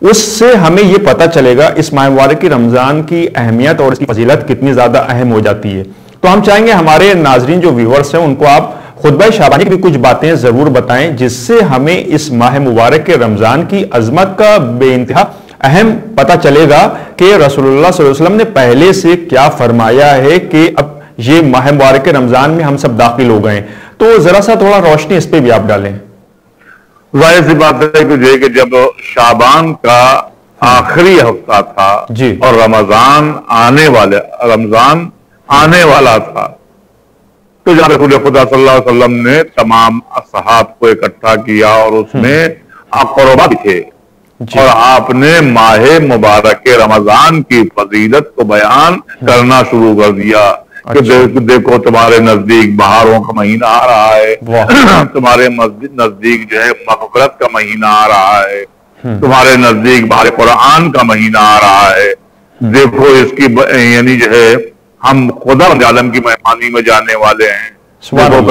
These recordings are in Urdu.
اس سے ہمیں یہ پتہ چلے گا اس ماہ مبارک کی رمضان کی اہمیت اور اس کی فضیلت کتنی زیادہ اہم ہو جاتی ہے۔ تو ہم چاہیں گے ہمارے ناظرین جو ویورز ہیں ان کو آپ خطبہ شعبانی کی بھی کچھ باتیں ضرور بتائیں جس سے ہمیں اس ماہ مبارک کے رمضان کی عظمت کا بے انتہا اہم پتہ چلے گا کہ رسول اللہ صلی اللہ علیہ وسلم نے پہلے سے کیا فرمایا ہے کہ اب یہ ماہ مبارک کے رمضان میں ہم سب داخل ہو گئے۔ تو ذرا سا تھوڑا روشنی اس پہ بھی آپ ڈالیں۔ ظاہر سی بات ہے کہ جب شعبان کا آخری ہفتہ تھا جی اور رمضان آنے والا تھا تو جب رسول خدا صلی اللہ علیہ وسلم نے تمام اصحاب کو اکٹھا کیا اور اس میں اقربا تھے اور آپ نے ماہ مبارک رمضان کی فضیلت کو بیان کرنا شروع کر دیا کہ دیکھو تمہارے نزدیک بہاروں کا مہینہ آ رہا ہے، تمہارے نزدیک جو ہے مغفرت کا مہینہ آ رہا ہے، تمہارے نزدیک بہار قرآن کا مہینہ آ رہا ہے، دیکھو اس کی یعنی جو ہے ہم خدا عالم کی مہمانی میں جانے والے ہیں، دیکھو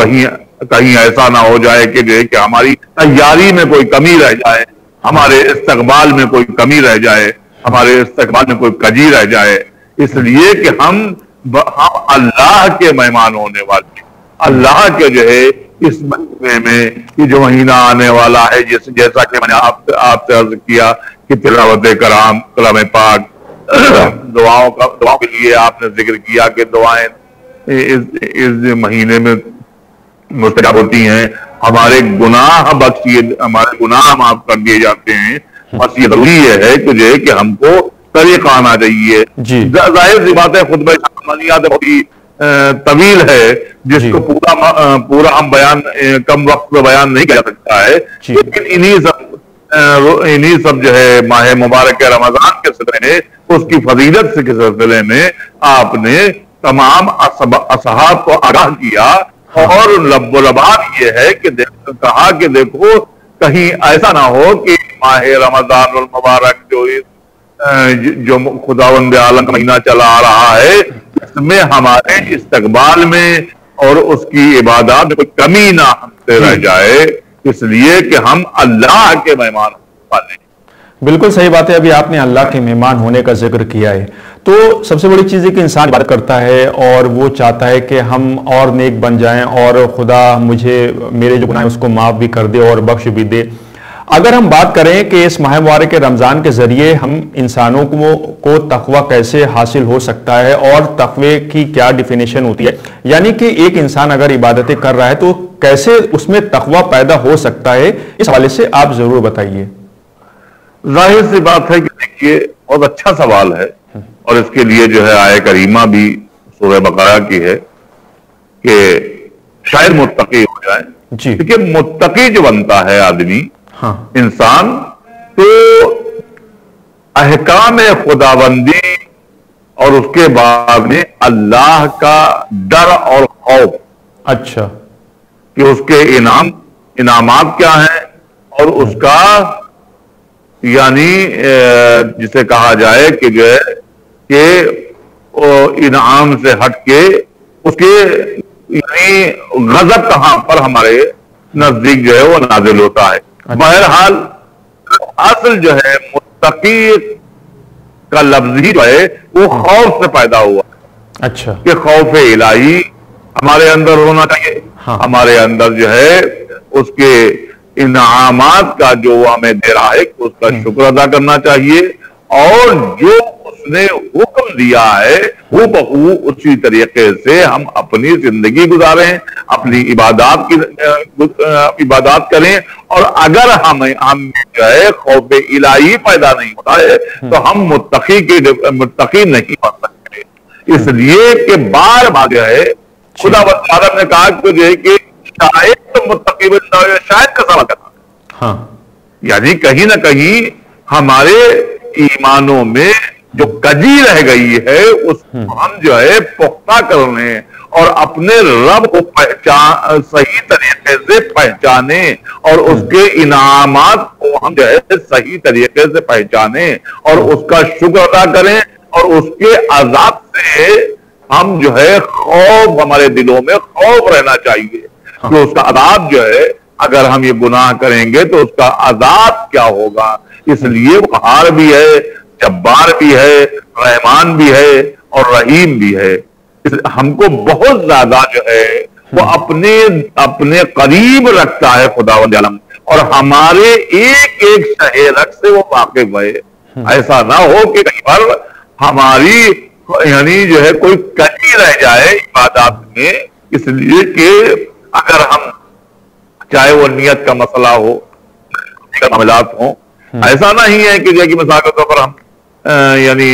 کہیں ایسا نہ ہو جائے کہ ہماری تیاری میں کوئی کمی رہ جائے، ہمارے استقبال میں کوئی کمی رہ جائے، ہمارے استقبال میں کوئی کجی رہ جائے، اس لیے کہ ہم اللہ کے مہمان ہونے والے، اللہ کے جو ہے اس مہینے میں یہ جو مہینہ آنے والا ہے جیسا کہ میں نے آپ سے عرض کیا کہ تلاوت کلام پاک، دعاؤں کے لیے آپ نے ذکر کیا کہ دعائیں اس مہینے میں مستجاب ہوتی ہیں، ہمارے گناہ معاف کر دیے جاتے ہیں۔ بس یہ ضروری ہے کہ ہم کو طریقہ آنا چاہیے۔ ظاہر سی بات ہے خطبہ شعبانیہ بہت ہی طویل ہے جس کو پورا ہم کم وقت میں بیان نہیں کر سکتا ہے، لیکن انہی سب جو ہے ماہ مبارک رمضان کے سلسلے میں اس کی فضیلت کے سلسلے میں آپ نے تمام اصحاب کو آگاہ کیا اور لب و لبان یہ ہے کہ کہا کہ دیکھو کہیں ایسا نہ ہو کہ ماہ رمضان المبارک جو خداوند عالم کا مہینہ چلا آ رہا ہے اس میں ہمارے استقبال میں اور اس کی عبادات میں کوئی کمی نہ ہم سے رہ جائے، اس لیے کہ ہم اللہ کے مہمان والے ہیں۔ بالکل صحیح بات ہے، ابھی آپ نے اللہ کے مہمان ہونے کا ذکر کیا ہے، تو سب سے بڑی چیز ہے کہ انسان عبادت کرتا ہے اور وہ چاہتا ہے کہ ہم اور نیک بن جائیں اور خدا میرے جو گناہ ہیں اس کو معاف بھی کر دے اور بخش بھی دے۔ اگر ہم بات کریں کہ اس ماہ مبارک رمضان کے ذریعے ہم انسانوں کو تقوی کیسے حاصل ہو سکتا ہے اور تقوی کی کیا ڈیفینیشن ہوتی ہے، یعنی کہ ایک انسان اگر عبادتیں کر رہا ہے تو کیسے اس میں تقوی پیدا ہو سکتا ہے، اس حوالے سے آپ ضرور بتائیے۔ ظاہر سی بات ہے کہ دیکھیے بہت اچھا سوال ہے اور اس کے لیے جو ہے آیہ کریمہ بھی سورہ بقرہ کی ہے کہ شاید متقی ہو جائے۔ دیکھیے متقی جو بنتا ہے آدمی انسان تو احکام خداوندی اور اس کے بعد میں اللہ کا ڈر اور خوف، اچھا کہ اس کے انعامات کیا ہیں اور اس کا یعنی جسے کہا جائے کہ جو ہے کہ انعام سے ہٹ کے اس کے یعنی غضب کہاں پر ہمارے نزدیک جو ہے وہ نازل ہوتا ہے۔ بہرحال اصل جو ہے متقی کا لفظ ہی جو ہے وہ خوف سے پیدا ہوا، اچھا کہ خوف الہی ہمارے اندر ہونا چاہیے، ہمارے اندر جو ہے اس کے انعامات کا جو وہ ہمیں دے رہا ہے اس کا شکر ادا کرنا چاہیے اور جو اس نے حکم دیا ہے وہ بخو اسی طریقے سے ہم اپنی زندگی گزاریں، اپنی عبادات کریں، اور اگر ہم جو ہے خوف الہی پیدا نہیں ہوتا ہے تو ہم متقی نہیں بن سکتے۔ اس لیے کہ بار بار جو ہے خدا نے کہا کہ شاید متقی شاید کا سوال کرنا، یعنی کہیں نہ کہیں ہمارے ایمانوں میں جو کجی رہ گئی ہے اس کو ہم جو ہے پختہ کرنے اور اپنے رب کو صحیح طریقے سے پہچانے اور اس کے انعامات کو ہم جو ہے صحیح طریقے سے پہچانے اور اس کا شکر ادا کریں اور اس کے عذاب سے ہم جو ہے خوف، ہمارے دلوں میں خوف رہنا چاہیے کہ اس کا عذاب جو ہے اگر ہم یہ گناہ کریں گے تو اس کا عذاب کیا ہوگا، اس لیے وہ قہار بھی ہے، جبار بھی ہے، رحمان بھی ہے اور رحیم بھی ہے. ہم کو بہت زیادہ جو ہے وہ اپنے قریب رکھتا ہے خداوند عالم، اور ہمارے ایک ایک شہ رگ سے وہ واقف ہے. ایسا نہ ہو کہ کئی بار ہماری یعنی جو ہے کوئی کمی رہ جائے عبادات میں، اس لیے کہ اگر ہم چاہے وہ نیت کا مسئلہ ہو، معاملات ہوں، ایسا نہیں ہے کہ جیسے مثال کے طور پر ہم یعنی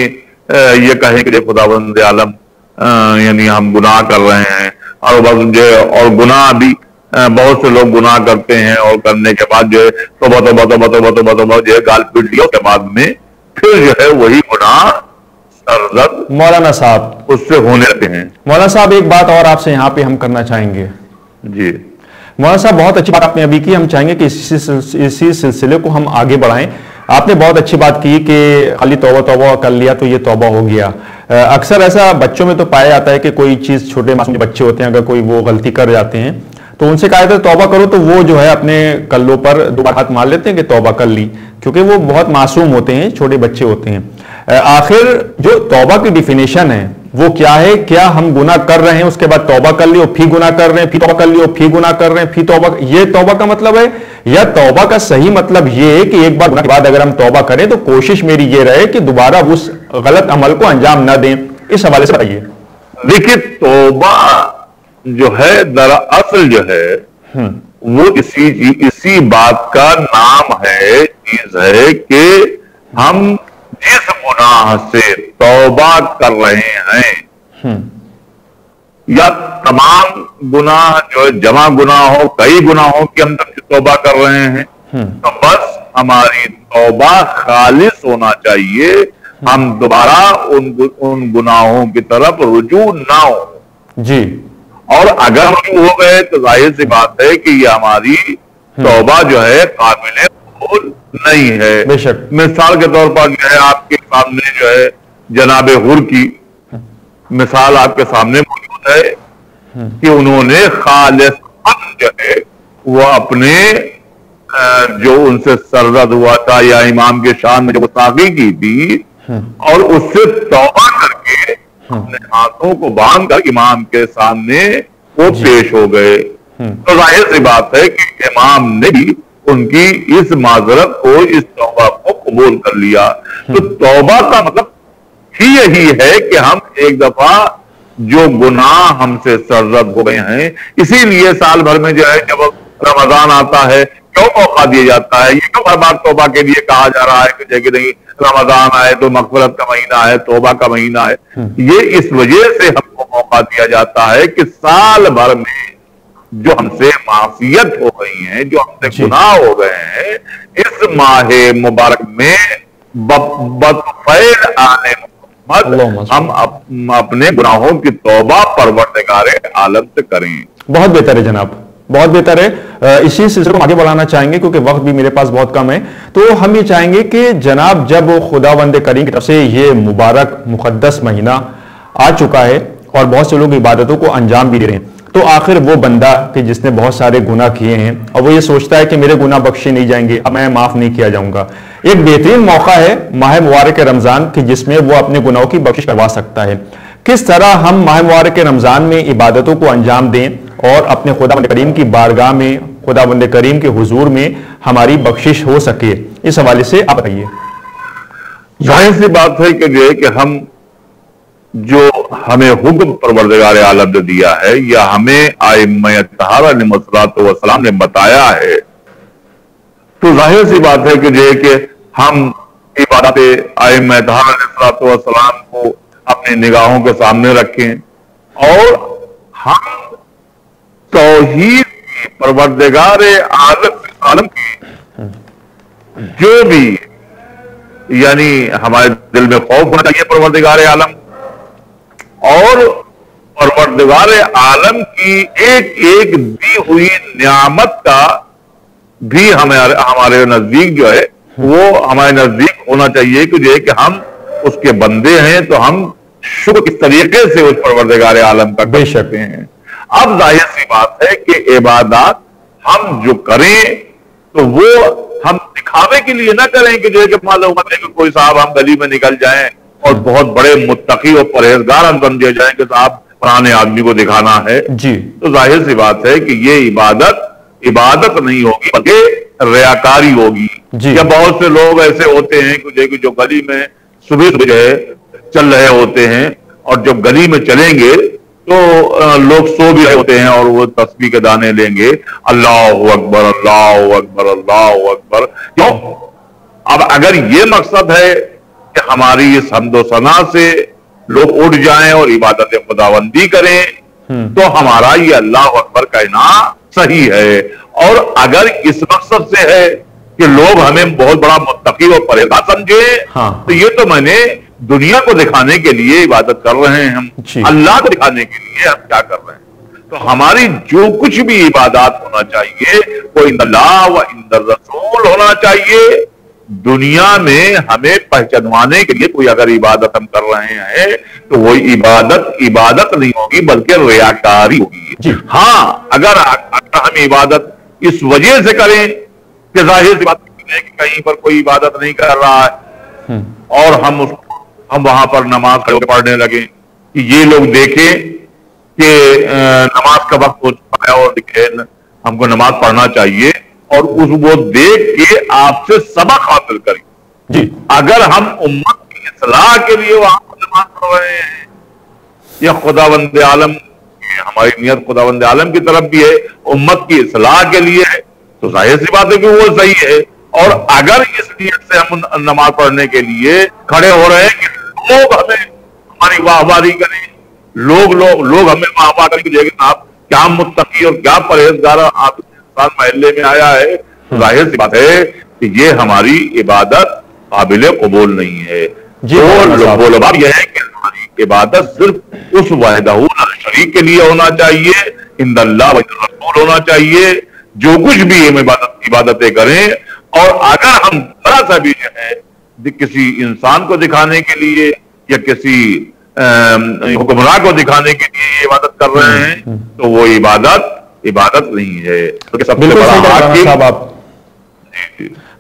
یہ کہیں کہ خداوند عالم یعنی ہم گناہ کر رہے ہیں، اور گناہ بھی بہت سے لوگ گناہ کرتے ہیں، اور کرنے کے بعد جو ہے توبہ جو ہے گال پیٹ لیا، اس کے بعد میں پھر جو ہے وہی گناہ سرزد مولانا صاحب اس سے ہونے لگتے ہیں. مولانا صاحب ایک بات اور آپ سے یہاں پہ ہم کرنا چاہیں گے. جی مولانا صاحب بہت اچھی بات آپ نے ابھی کی، ہم چاہیں گے کہ اسی سلسلے کو ہم آگے بڑھائیں. آپ نے بہت اچھی بات کی کہ خالی توبہ کر لیا تو یہ توبہ ہو گیا. اکثر ایسا بچوں میں تو پایا جاتا ہے کہ کوئی چیز، چھوٹے معصوم بچے ہوتے ہیں، اگر کوئی وہ غلطی کر جاتے ہیں تو ان سے کہا جاتا ہے توبہ کرو، تو وہ جو ہے اپنے کلوں پر دوبارہ ہاتھ مار لیتے ہیں کہ توبہ کر لی، کیونکہ وہ بہت معصوم ہوتے ہیں، چھوٹے بچے ہوتے ہیں. آخر جو توبہ کی ڈیفینیشن ہے وہ کیا ہے؟ کیا ہم گناہ کر رہے ہیں، اس کے بعد توبہ کر لی اور پھر گناہ کر رہے ہیں، پھر توبہ کر لی اور پھر گناہ کر رہے ہیں، پھر توبہ، یہ توبہ کا مطلب ہے؟ یا توبہ کا صحیح مطلب یہ ہے کہ ایک بار گناہ کے بعد اگر ہم توبہ کریں تو کوشش میری یہ رہے کہ دوبارہ اس غلط عمل کو انجام نہ دیں؟ اس حوالے سے بتائیے. دیکھیے، توبہ جو ہے دراصل جو ہے وہ اسی بات کا نام ہے، چیز ہے کہ ہم جس گناہ سے توبہ کر رہے ہیں، یا تمام گناہ جو جمع گناہ ہو، کئی گناہوں کی ہم توبہ کر رہے ہیں، تو بس ہماری توبہ خالص ہونا چاہیے. ہم دوبارہ ان گناہوں کی طرف رجوع نہ ہو. جی. اور اگر ہم ہو گئے تو ظاہر سی بات ہے کہ یہ ہماری توبہ جو ہے قابل قبول نہیں ہے. بے شک. مثال کے طور پر جو ہے آپ کے سامنے جو ہے جناب حر کی مثال آپ کے سامنے موجود ہے کہ انہوں نے خالص جو ہے وہ اپنے جو ان سے سرزد ہوا تھا یا امام کے شان میں جو گستاخی کی تھی، اور اس سے توبہ کر کے اپنے ہاتھوں کو باندھ کر امام کے سامنے وہ پیش ہو گئے. تو ظاہر سی بات ہے کہ امام نے بھی ان کی اس معذرت کو، اس توبہ کو قبول کر لیا. تو توبہ کا مطلب ہی یہی ہے کہ ہم ایک دفعہ جو گناہ ہم سے سرزد ہو گئے ہیں، اسی لیے سال بھر میں جو ہے جب رمضان آتا ہے کیوں موقع دیا جاتا ہے، یہ کیوں ہر بار توبہ کے لیے کہا جا رہا ہے کہ نہیں رمضان آئے تو مغفرت کا مہینہ ہے، توبہ کا مہینہ ہے؟ یہ اس وجہ سے ہم کو موقع دیا جاتا ہے کہ سال بھر میں جو ہم سے معصیت ہو گئی ہیں، جو ہم سے گناہ ہو گئے ہیں، اس ماہ مبارک میں بطفیل آنے ہم اپنے گناہوں کی توبہ پروردگار عالم سے کریں. بہت بہتر ہے جناب، بہت بہتر ہے. اسی سلسلے کو آگے بڑھانا چاہیں گے کیونکہ وقت بھی میرے پاس بہت کم ہے. تو ہم یہ چاہیں گے کہ جناب جب خداوند کریم کی طرف سے یہ مبارک مقدس مہینہ آ چکا ہے اور بہت سے لوگ عبادتوں کو انجام بھی دے رہے ہیں، تو آخر وہ بندہ کہ جس نے بہت سارے گناہ کیے ہیں اور وہ یہ سوچتا ہے کہ میرے گناہ بخشے نہیں جائیں گے، اب میں معاف نہیں کیا جاؤں گا، ایک بہترین موقع ہے ماہ مبارک رمضان کہ جس میں وہ اپنے گناہوں کی بخشش کروا سکتا ہے. کس طرح ہم ماہ مبارک رمضان میں عبادتوں کو انجام دیں اور اپنے خداوند کریم کی بارگاہ میں، خداوند کریم کے حضور میں ہماری بخشش ہو سکے، اس حوالے سے آپ بتائیے. ظاہر سی بات ہے کہ ہم جو ہمیں حکم پروردگار عالم نے دیا ہے یا ہمیں ائمہ طہارہ علیہ السلام نے بتایا ہے، تو ظاہر سی بات ہے کہ ہم عبادت ائمہ طہارہ علیہ السلام کو اپنی نگاہوں کے سامنے رکھیں اور ہم توحید کی، پروردگار عالم کی جو بھی یعنی ہمارے دل میں خوف ہونا چاہیے پروردگار عالم، اور پروردگار عالم کی ایک ایک دی ہوئی نعمت کا بھی ہمارے نزدیک جو ہے وہ ہمارے نزدیک ہونا چاہیے کہ ہم اس کے بندے ہیں، تو ہم شکر کس طریقے سے اس پروردگار عالم کا کر سکتے ہیں. اب ظاہر سی بات ہے کہ عبادات ہم جو کریں تو وہ ہم دکھاوے کے لیے نہ کریں کہ جو کہ معلوم ہے کہ کوئی صاحب ہم گلی میں نکل جائیں اور بہت بڑے متقی اور پرہیزگار ہم سمجھے جائیں کہ صاحب پرانے آدمی کو دکھانا ہے جی تو ظاہر سی بات ہے کہ یہ عبادت نہیں ہوگی بلکہ ریاکاری ہوگی. یا بہت سے لوگ ایسے ہوتے ہیں کہ جو گلی میں صبح جو ہے چل رہے ہوتے ہیں اور جب گلی میں چلیں گے تو لوگ سو بھی رہے ہوتے ہیں اور وہ تسبیح کے دانے لیں گے اللہ اکبر اللہ اکبر اللہ اکبر. کیوں؟ اب اگر یہ مقصد ہے کہ ہماری اس حمد و ثنا سے لوگ اٹھ جائیں اور عبادت خداوندی کریں تو ہمارا یہ اللہ اکبر کہنا صحیح ہے. اور اگر اس مقصد سے ہے کہ لوگ ہمیں بہت بڑا متقی اور پرہیزگار سمجھیں تو یہ تو میں نے دنیا کو دکھانے کے لیے عبادت کر رہے ہیں ہم اللہ کو دکھانے کے لیے ہم کیا کر رہے ہیں. تو ہماری جو کچھ بھی عبادات ہونا چاہیے وہ عند اللہ و عند الرسول ہونا چاہیے. دنیا میں ہمیں پہچانوانے کے لیے کوئی اگر عبادت ہم کر رہے ہیں تو وہ عبادت نہیں ہوگی بلکہ ریاکاری ہوگی. ہاں اگر ہم عبادت اس وجہ سے کریں کہ ظاہر سی بات ہے کہ کہیں پر کوئی عبادت نہیں کر رہا ہے اور ہم وہاں پر نماز پڑھنے لگے کہ یہ لوگ دیکھیں کہ نماز کا وقت ہو چکا ہے اور ہم کو نماز پڑھنا چاہیے اور وہ دیکھ کے آپ سے سبق حاصل کریں. اگر ہم امت کی اصلاح کے لیے وہاں پر نماز پڑھ رہے ہیں یا خداوند عالم ہماری نیت خداوند عالم کی طرف بھی ہے امت کی اصلاح کے لیے ہے تو ظاہر سی بات ہے کہ وہ صحیح ہے. اور اگر اس نیت سے ہم نماز پڑھنے کے لیے کھڑے ہو رہے ہیں کہ لوگ ہمیں ہماری واہواری کریں لوگ ہمیں واہواہ کریں کہ آپ کیا متقی اور کیا پرہیزگار آپ انسان محلے میں آیا ہے ظاہر سی بات ہے کہ یہ ہماری عبادت قابل قبول نہیں ہے. بولباب یہ ہے کہ ہماری عبادت صرف اس وحدہ لا شریک کے لیے ہونا چاہیے عند اللہ و عند الرسول ہونا چاہیے. جو کچھ بھی ہم عبادتیں کریں اور اگر ہم ذرا سا بھی جو ہے کسی انسان کو دکھانے کے لیے یا کسی حکمراں کو دکھانے کے لیے یہ عبادت کر رہے ہیں تو وہ عبادت نہیں ہے. سب سے بڑا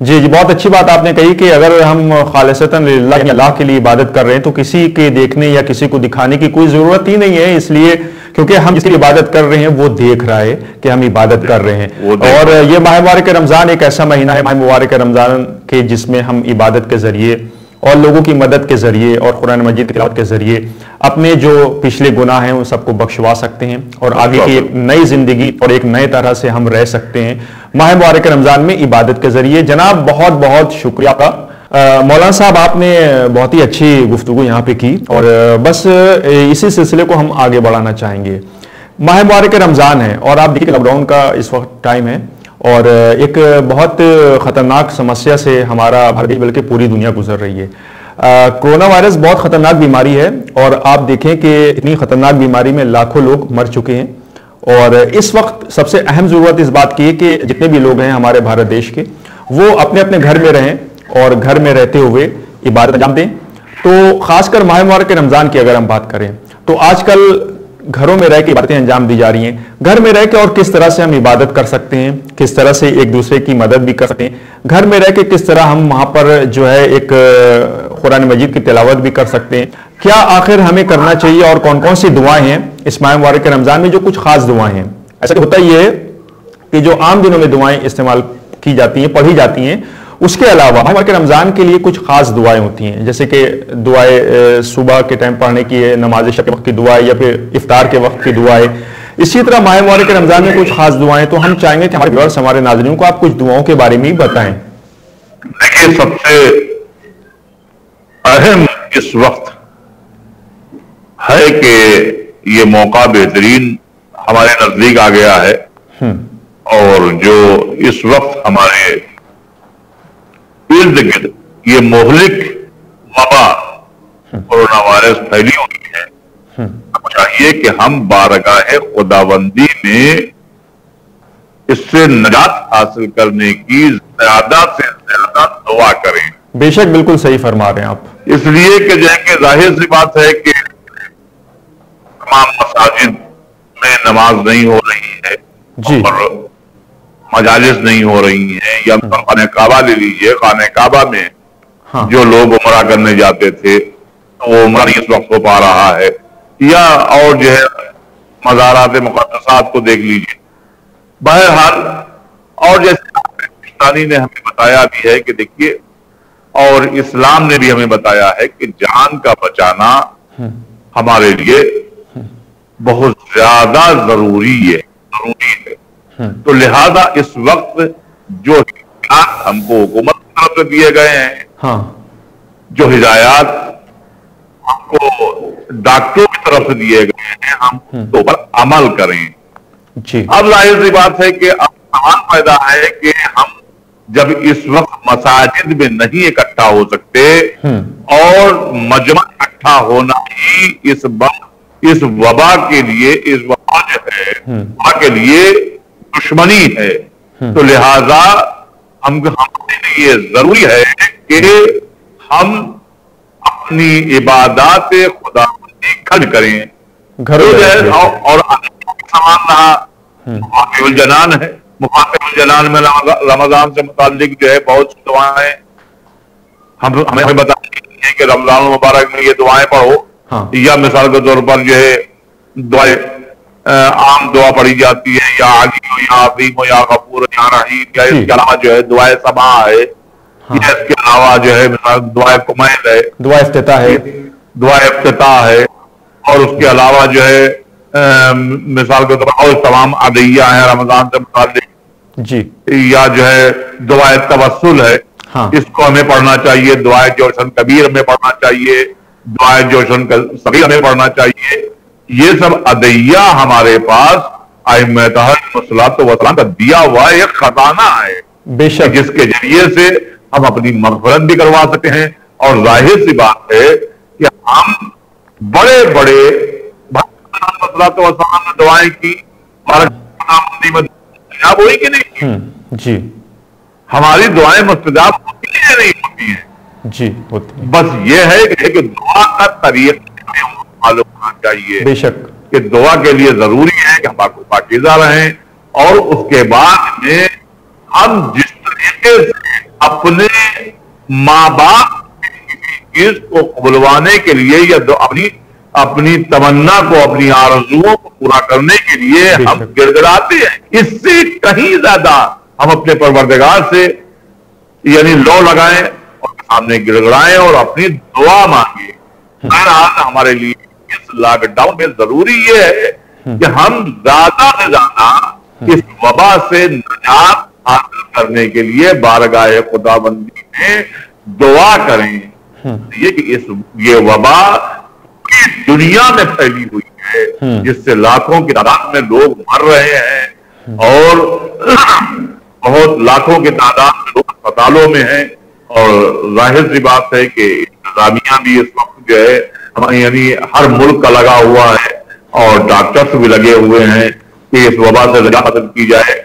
جی بہت اچھی بات آپ نے کہی کہ اگر ہم خالصتاً اللہ کے لیے عبادت کر رہے ہیں تو کسی کے دیکھنے یا کسی کو دکھانے کی کوئی ضرورت ہی نہیں ہے. اس لیے کیونکہ ہم جس کی عبادت کر رہے ہیں وہ دیکھ رہا ہے کہ ہم عبادت کر رہے ہیں. اور یہ ماہ مبارک رمضان ایک ایسا مہینہ ہے ماہ مبارک رمضان کے جس میں ہم عبادت کے ذریعے اور لوگوں کی مدد کے ذریعے اور قرآن مجید کی تلاوت کے ذریعے اپنے جو پچھلے گناہ ہیں ان سب کو بخشوا سکتے ہیں اور آگے کی ایک نئی زندگی اور ایک نئے طرح سے ہم رہ سکتے ہیں ماہ مبارک رمضان میں عبادت کے ذریعے. جناب بہت بہت شکریہ آپ کا. مولانا صاحب آپ نے بہت ہی اچھی گفتگو یہاں پہ کی اور بس اسی سلسلے کو ہم آگے بڑھانا چاہیں گے. ماہ مبارک رمضان ہے اور آپ دیکھیں لاک ڈاؤن کا اس وقت ٹائم ہے اور ایک بہت خطرناک سمسیا سے ہمارا بھارت بلکہ پوری دنیا گزر رہی ہے. کرونا وائرس بہت خطرناک بیماری ہے اور آپ دیکھیں کہ اتنی خطرناک بیماری میں لاکھوں لوگ مر چکے ہیں اور اس وقت سب سے اہم ضرورت اس بات کی ہے کہ جتنے بھی لوگ ہیں ہمارے بھارت دیش کے وہ اپنے اپنے گھر میں رہیں اور گھر میں رہتے ہوئے عبادت انجام دیں. تو خاص کر ماہ مبارک رمضان کی اگر ہم بات کریں تو آج کل گھروں میں رہ کے عبادتیں انجام دی جا رہی ہیں. گھر میں رہ کے اور کس طرح سے ہم عبادت کر سکتے ہیں, کس طرح سے ایک دوسرے کی مدد بھی کر سکتے ہیں, گھر میں رہ کے کس طرح ہم وہاں پر جو ہے ایک قرآن مجید کی تلاوت بھی کر سکتے ہیں, کیا آخر ہمیں کرنا چاہیے اور کون کون سی دعائیں ہیں اس ماہ مبارک رمضان میں جو کچھ خاص دعائیں ہیں. ایسا ہوتا یہ ہے کہ جو عام دنوں میں دعائیں استعمال کی جاتی ہیں پڑھی جاتی ہیں اس کے علاوہ ماہ مبارک رمضان کے لیے کچھ خاص دعائیں ہوتی ہیں جیسے کہ دعائیں صبح کے ٹائم پڑھنے کی ہے, نماز شب کے وقت کی دعائیں یا پھر افطار کے وقت کی دعائیں. اسی طرح ماہ مبارک رمضان میں کچھ خاص دعائیں تو ہم چاہیں گے کہ ہمارے ویورز ہمارے ناظرین کو آپ کچھ دعاؤں کے بارے میں بھی بتائیں. دیکھیے سب سے اہم اس وقت ہے کہ یہ موقع بہترین ہمارے نزدیک آ گیا ہے اور جو اس وقت ہمارے ارد گرد یہ مہلک وبا کورونا وائرس پھیلی ہوئی ہے, چاہیے کہ ہم بارگاہ خداوندی میں اس سے نجات حاصل کرنے کی زیادہ سے زیادہ دعا کریں. بے شک بالکل صحیح فرما رہے ہیں آپ. اس لیے کہ جیسے ظاہر سی بات ہے کہ تمام مساجد میں نماز نہیں ہو رہی ہے اور مجالس نہیں ہو رہی ہیں، یا خانہ کعبہ لے لیجئے، خانہ کعبہ میں ہاں جو لوگ عمرہ کرنے جاتے تھے وہ عمرہ نہیں اس وقت ہو پا رہا ہے، یا اور جو ہے مزارات مقدسات کو دیکھ لیجئے۔ بہرحال، اور جیسے پاکستانی نے ہمیں بتایا بھی ہے کہ دیکھیے، اور اسلام نے بھی ہمیں بتایا ہے کہ جان کا بچانا ہمارے لیے بہت زیادہ ضروری ہے۔ تو لہذا اس وقت جو ہدایات ہم کو حکومت کی طرف سے دیے گئے ہیں، ہاں جو ہدایات ہم کو ڈاکٹروں کی طرف سے دیے گئے ہیں، ہم اس کے اوپر عمل کریں۔ جی اب ظاہر سی بات ہے کہ اب سوال پیدا ہے کہ ہم جب اس وقت مساجد میں نہیں اکٹھا ہو سکتے اور مجمع اکٹھا ہونا ہی اس وبا کے لیے، اس وبا جو ہے وبا کے لیے دشمنی ہے، تو لہذا ہمارے لیے ضروری ہے کہ ہم اپنی عبادات خدا بندی گھر کریں، اور سامان رہا مفاتح الجنان ہے۔ مفاتح الجنان میں رمضان سے متعلق جو ہے بہت سی دعائیں ہمیں بتائی ہیں کہ رمضان المبارک میں یہ دعائیں پڑھو، یا مثال کے طور پر جو ہے دعائیں عام دعا پڑھی جاتی ہے، یا علی ہو، یا عظیم ہو، یا غفور، یا رحیم، یا اس کے علاوہ جو ہے دعائیں سبا ہے، یا اس کے علاوہ جو ہے مثال دعائیں کمیل ہے، دعا افتتاح ہے، دعا افتتاح ہے، اور اس کے علاوہ جو ہے مثال کے طور پر اور تمام عدیہ ہیں رمضان سے متعلق، جی یا جو ہے دعائے توسل ہے، اس کو ہمیں پڑھنا چاہیے، دعائے جوشن کبیر ہمیں پڑھنا چاہیے، دعائے جوشن صغیر ہمیں پڑھنا چاہیے۔ یہ سب عدیہ ہمارے پاس ائمہ طاہرین الصلوۃ والسلام کا دیا ہوا ایک خزانہ ہے، بے شک، جس کے ذریعے سے ہم اپنی مغفرت بھی کروا سکتے ہیں۔ اور ظاہر سی بات ہے کہ ہم بڑے بڑے الصلوۃ والسلام نے دعائیں کی، مستجاب ہوئی کہ نہیں؟ جی ہماری دعائیں مستجاب ہوتی ہیں نہیں ہوتی ہیں؟ جی ہوتی ہیں۔ بس یہ ہے کہ دعا کا طریقہ معلوم ہونا چاہیے، بے شک کہ دعا کے لیے ضروری ہے کہ ہم پاکیزہ رہیں، اور اس کے بعد میں ہم جس طریقے سے اپنے ماں باپ کسی چیز کو قبلوانے کے لیے، یا اپنی تمنا کو، اپنی آرزوؤں کو پورا کرنے کے لیے ہم گڑ گڑاتے ہیں، اس سے کہیں زیادہ ہم اپنے پروردگار سے یعنی لو لگائیں اور سامنے گڑ گڑائیں اور اپنی دعا مانگیں۔ بہرحال ہمارے لیے اس لاک ڈاؤن میں ضروری یہ ہے کہ ہم زیادہ سے زیادہ اس وبا سے نجات حاصل کرنے کے لیے بارگاہ خدا بندی میں دعا کریں۔ یہ کہ یہ وبا دنیا میں پھیلی ہوئی ہے، جس سے لاکھوں کی تعداد میں لوگ مر رہے ہیں، اور بہت لاکھوں کی تعداد میں لوگ اسپتالوں میں ہیں، اور ظاہر سی بات ہے کہ انتظامیہ بھی اس وقت جو ہے یعنی ہر ملک کا لگا ہوا ہے، اور ڈاکٹرز بھی لگے ہوئے ہیں کہ اس وبا سے نجات حاصل کی جائے۔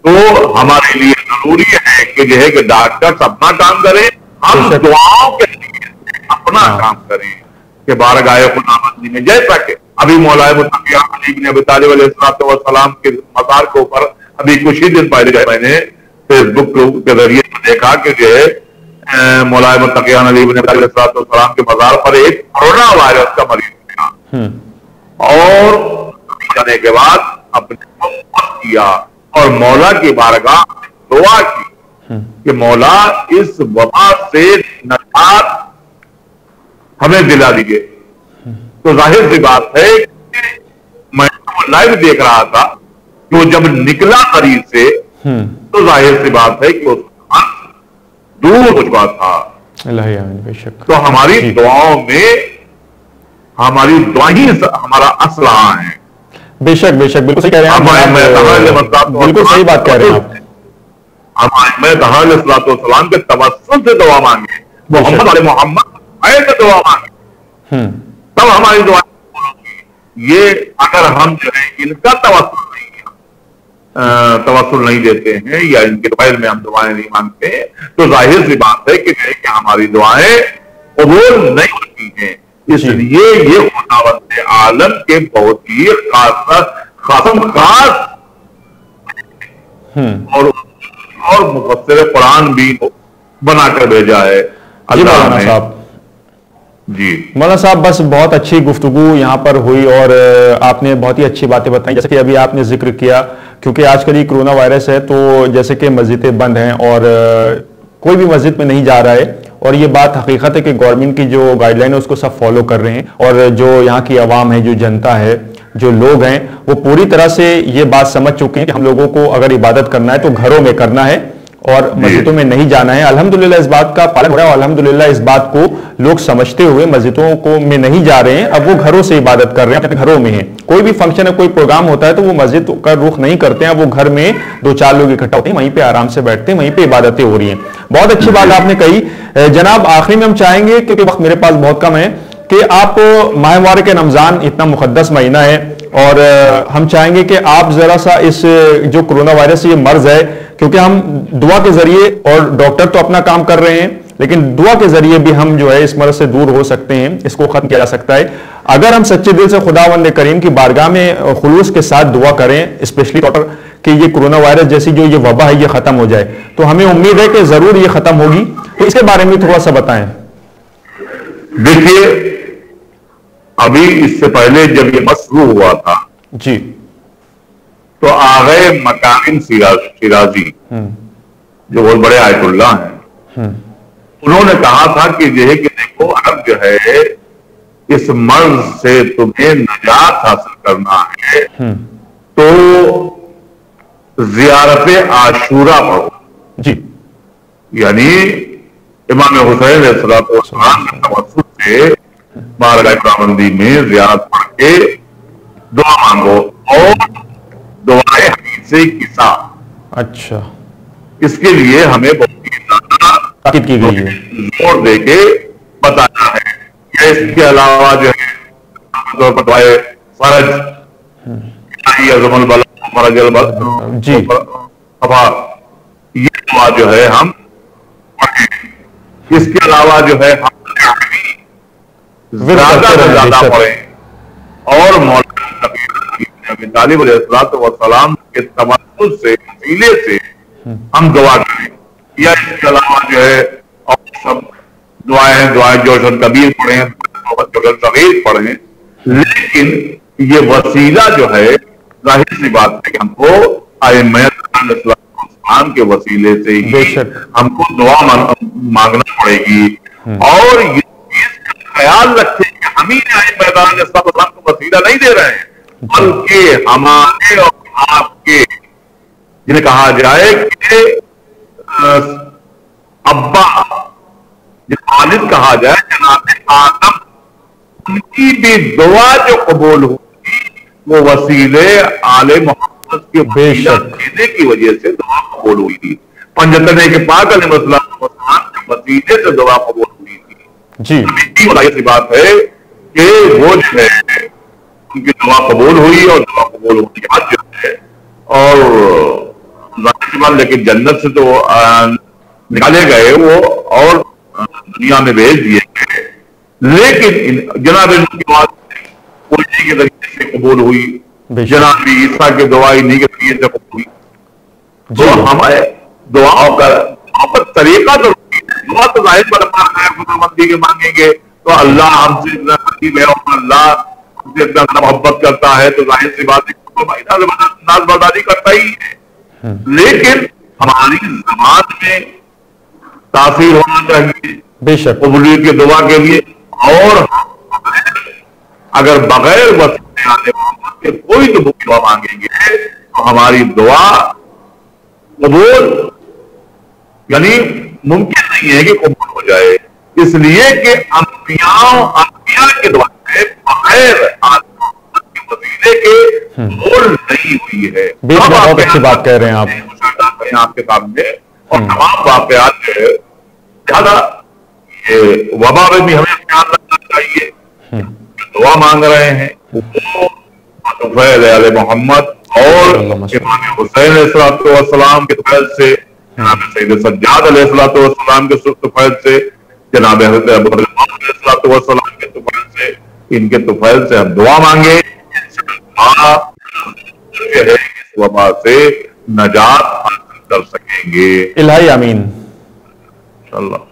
تو ہمارے لیے ضروری ہے کہ جو ہے کہ ڈاکٹرز اپنا کام کریں، ہم دعاؤں کے لیے اپنا کام کریں کہ بارگاہ خدا بندی میں، جیسا کہ ابھی مولا متقیہ علی بن ابی طالب علیہ السلام کے مزار کے اوپر ابھی کچھ ہی دن پہلے میں نے فیس بک کے ذریعے دیکھا کہ جو ہے مولا متقیہ علی بن ابی طالب علیہ السلام کے مزار پر ایک کورونا وائرس کا مریض تھا، اور جانے کے بعد اپنے کو مت کیا اور مولا کی بارگاہ دعا کی کہ مولا اس وبا سے نجات ہمیں دلا دیجئے۔ تو ظاہر سی بات ہے کہ میں لائیو دیکھ رہا تھا کہ وہ جب نکلا قریب سے تو ظاہر سی بات ہے کہ وہ دور ہو چکا تھا۔ بے شک۔ تو ہماری دعاؤں میں ہماری دعائیں ہمارا اسلحہ ہیں۔ بے شک بے شک، بالکل صحیح کہہ رہے ہیں آپ، بالکل صحیح بات کہہ رہے ہیں آپ۔ میں کہا علیہ السلام کے توسل سے دعا مانگے، محمد علیہ محمد سے دعا مانگے، تب ہماری دعا ہوگی۔ یہ اگر ہم جو ہے ان کا توسل نہیں دیتے ہیں، یا ان کے بغیر میں ہم دعائیں نہیں مانگتے ہیں، تو ظاہر سی بات ہے کہ ہماری دعائیں قبول نہیں ہوتی ہیں۔ اس لیے یہ خداوند عالم کے بہت ہی خاص اور مفسر قرآن بھی بنا کر بھیجا ہے اللہ نے. جی مولانا صاحب، بس بہت اچھی گفتگو یہاں پر ہوئی اور آپ نے بہت ہی اچھی باتیں بتائیں. جیسے کہ ابھی آپ نے ذکر کیا، کیونکہ آج کل یہ کرونا وائرس ہے تو جیسے کہ مسجدیں بند ہیں اور کوئی بھی مسجد میں نہیں جا رہا ہے، اور یہ بات حقیقت ہے کہ گورنمنٹ کی جو گائیڈ لائن ہے اس کو سب فالو کر رہے ہیں، اور جو یہاں کی عوام ہے، جو جنتا ہے، جو لوگ ہیں، وہ پوری طرح سے یہ بات سمجھ چکے ہیں کہ ہم لوگوں کو اگر عبادت کرنا ہے تو گھروں میں کرنا ہے اور مسجدوں میں نہیں جانا ہے. الحمدللہ اس بات کا پالن ہو رہا ہے، اور الحمدللہ اس بات کو لوگ سمجھتے ہوئے مسجدوں کو میں نہیں جا رہے ہیں، اب وہ گھروں سے عبادت کر رہے ہیں، اپنے گھروں میں ہیں. کوئی بھی فنکشن ہے، کوئی پروگرام ہوتا ہے تو وہ مسجد کا رخ نہیں کرتے ہیں، وہ گھر میں 2-4 لوگ اکٹھا ہوتے ہیں، وہیں پہ آرام سے بیٹھتے ہیں، وہیں پہ عبادتیں ہو رہی ہیں. بہت اچھی بات آپ نے کہی. جناب آخری میں ہم چاہیں گے، کیونکہ وقت میرے پاس بہت کم ہے، کہ آپ ماہ مبارک رمضان اتنا مقدس مہینہ ہے، اور ہم چاہیں گے کہ آپ ذرا سا اس جو کرونا وائرس یہ مرض ہے، کیونکہ ہم دعا کے ذریعے، اور ڈاکٹر تو اپنا کام کر رہے ہیں، لیکن دعا کے ذریعے بھی ہم جو ہے اس مرض سے دور ہو سکتے ہیں، اس کو ختم کیا جا سکتا ہے اگر ہم سچے دل سے خداوند کریم کی بارگاہ میں خلوص کے ساتھ دعا کریں، اسپیشلی ڈاکٹر، کہ یہ کرونا وائرس جیسی جو یہ وبا ہے یہ ختم ہو جائے. تو ہمیں امید ہے کہ ضرور یہ ختم ہوگی. تو اس کے بارے میں تھوڑا سا بتائیں. دیکھیے، ابھی اس سے پہلے جب یہ شروع ہوا تھا جی، تو آغا مکارم شیرازی جو بہت بڑے آیت اللہ ہیں، انہوں نے کہا تھا کہ یہ کہ دیکھو، اب جو ہے اس مرض سے تمہیں نجات حاصل کرنا ہے تو زیارت عاشورہ پڑھو. جی، یعنی امام حسین علیہ السلام کے توسط سے بارگاہ خداوندی میں زیارت پڑھ کے دعا مانگو، اور دعائے حدیث کسا. اچھا، اس کے لیے ہمیں بہت ہی زیادہ تاکید کی گئی ہے، زور دے کے بتانا ہے. اس کے علاوہ جو ہے دعائے فرج، عظم البلا فرج البلا، جی، یہ دعا جو ہے ہم پڑھیں. اس کے علاوہ جو ہے ہم زیادہ سے زیادہ پڑھیں، اور مولانا ابی طالب علیہ السلام کے تمسک سے، وسیلے سے ہم دعا کریں. یا اس کے علاوہ جو ہے اور سب دعائیں جوشن کبیر پڑھیں، جوشن صغیر پڑھیں، لیکن یہ وسیلہ جو ہے ظاہر سی بات ہے کہ ہم کو ائمہ اسلام کے وسیلے سے ہی ہم کو دعا مانگنا پڑے گی. اور یہ چیز کا خیال رکھیں کہ ہم ہی ائمہ اسلام کو وسیلہ نہیں دے رہے ہیں، بلکہ ہمارے اور آپ کے جنہیں کہا جائے کہ ابا، والد کہا جائے، جناب آدم، ان کی بھی دعا جو قبول ہوئی وہ وسیلے آل محمد کے وسیلہ دینے کی وجہ سے دعا قبول ہوئی تھی. پنجتنے کے پاک علیہ السلام کے وسیلے سے دعا قبول ہوئی تھی. جی، سی بات ہے کہ وہ جو ہے ان کی دعا قبول ہوئی، اور دعا قبول ہونے کے بعد جو ہے، اور لیکن جنت سے تو نکالے گئے وہ اور دنیا میں بھیج دیے گئے، لیکن جناب ان کی بات پوچھنے کے ذریعے سے قبول ہوئی، جناب عیسیٰ کی دعائی نہیں کے ذریعے سے قبول ہوئی. تو ہمارے دعاؤں کا طریقہ تو دعا تو ظاہر پر اپنا خداوندی کے مانگیں گے تو اللہ ہم سے اتنا قریب ہے، اور اللہ ہم سے اتنا محبت کرتا ہے، تو ظاہر سی بات ہے ناز برداری کرتا ہی ہے. لیکن ہماری زبان میں تاثیر ہونا چاہیے بے شک قبولیت کی دعا کے لیے. اور اگر بغیر وسیلے آنے محمد کے کوئی دعا مانگیں گے تو ہماری دعا قبول یعنی ممکن نہیں ہے کہ قبول ہو جائے، اس لیے کہ انبیاء کے دعا سے بغیر وسیلے کے قبول نہیں ہوئی ہے. بہت اچھی بات کہہ رہے ہیں آپ کے سامنے، اور تمام واقعات جو ہے زیادہ یہ وبا میں بھی ہمیں خیال رکھنا چاہیے. دعا مانگ رہے ہیں طفیل علیہ محمد اور امام حسین علیہ السلام کے طفیل سے، جناب سید سجاد علیہ السلام کے طفیل سے، جناب حضرت ابو بکر علیہ السلام کے طفیل سے، ان کے طفیل سے ہم دعا مانگے اس وبا سے نجات حاصل کر سکیں گے. الہی آمین. انشاءاللہ.